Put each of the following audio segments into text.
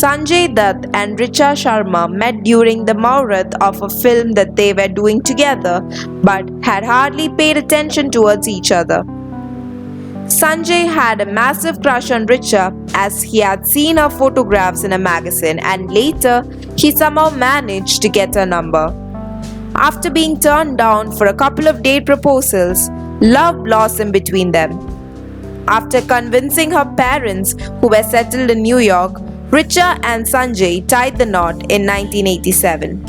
Sanjay Dutt and Richa Sharma met during the Muhurat of a film that they were doing together but had hardly paid attention towards each other. Sanjay had a massive crush on Richa as he had seen her photographs in a magazine, and later he somehow managed to get her number. After being turned down for a couple of date proposals, love blossomed between them. After convincing her parents, who were settled in New York, Richa and Sanjay tied the knot in 1987.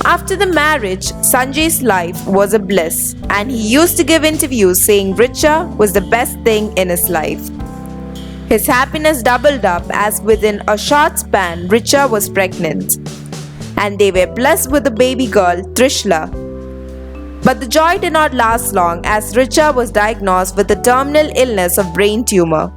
After the marriage, Sanjay's life was a bliss, and he used to give interviews saying Richa was the best thing in his life. His happiness doubled up as within a short span, Richa was pregnant, and they were blessed with a baby girl, Trishala. But the joy did not last long as Richa was diagnosed with a terminal illness of brain tumor.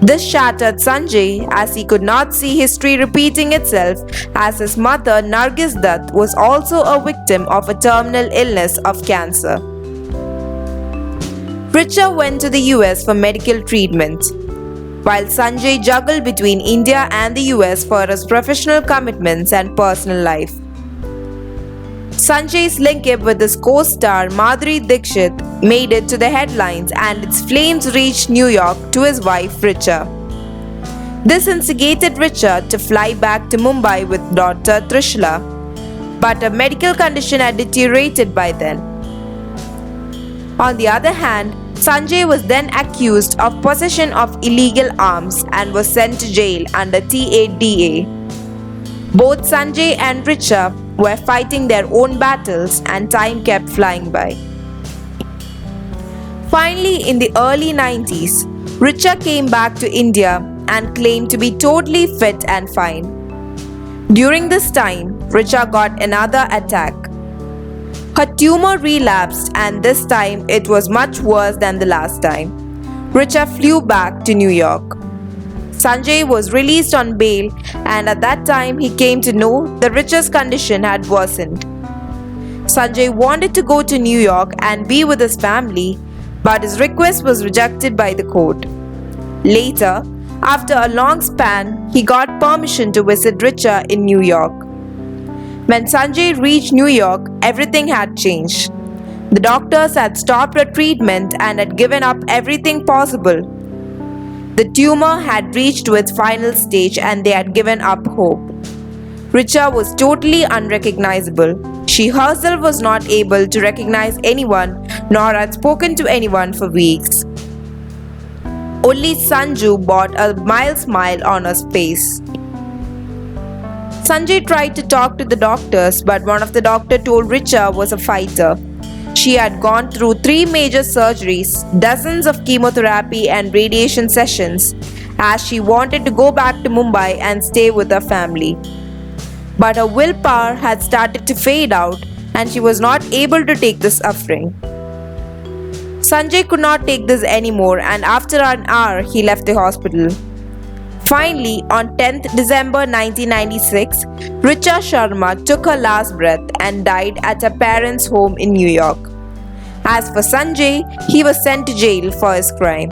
This shattered Sanjay as he could not see history repeating itself, as his mother Nargis Dutt was also a victim of a terminal illness of cancer. Richa went to the US for medical treatment, while Sanjay juggled between India and the US for his professional commitments and personal life. Sanjay's link-up with his co-star Madhuri Dixit made it to the headlines, and its flames reached New York to his wife Richa. This instigated Richa to fly back to Mumbai with daughter Trishala, but her medical condition had deteriorated by then. On the other hand, Sanjay was then accused of possession of illegal arms and was sent to jail under TADA. Both Sanjay and Richa were fighting their own battles, and time kept flying by. Finally, in the early 90s, Richa came back to India and claimed to be totally fit and fine. During this time, Richa got another attack. Her tumor relapsed, and this time it was much worse than the last time. Richa flew back to New York. Sanjay was released on bail, and at that time he came to know that Richa's condition had worsened. Sanjay wanted to go to New York and be with his family, but his request was rejected by the court. Later, after a long span, he got permission to visit Richa in New York. When Sanjay reached New York, everything had changed. The doctors had stopped her treatment and had given up everything possible. The tumor had reached to its final stage, and they had given up hope. Richa was totally unrecognizable. She herself was not able to recognize anyone, nor had spoken to anyone for weeks. Only Sanju brought a mild smile on her face. Sanjay tried to talk to the doctors, but one of the doctors told Richa was a fighter. She had gone through 3 major surgeries, dozens of chemotherapy and radiation sessions, as she wanted to go back to Mumbai and stay with her family. But her willpower had started to fade out, and she was not able to take the suffering. Sanjay could not take this anymore, and after an hour, he left the hospital. Finally, on 10th December 1996, Richa Sharma took her last breath and died at her parents' home in New York. As for Sanjay, he was sent to jail for his crime.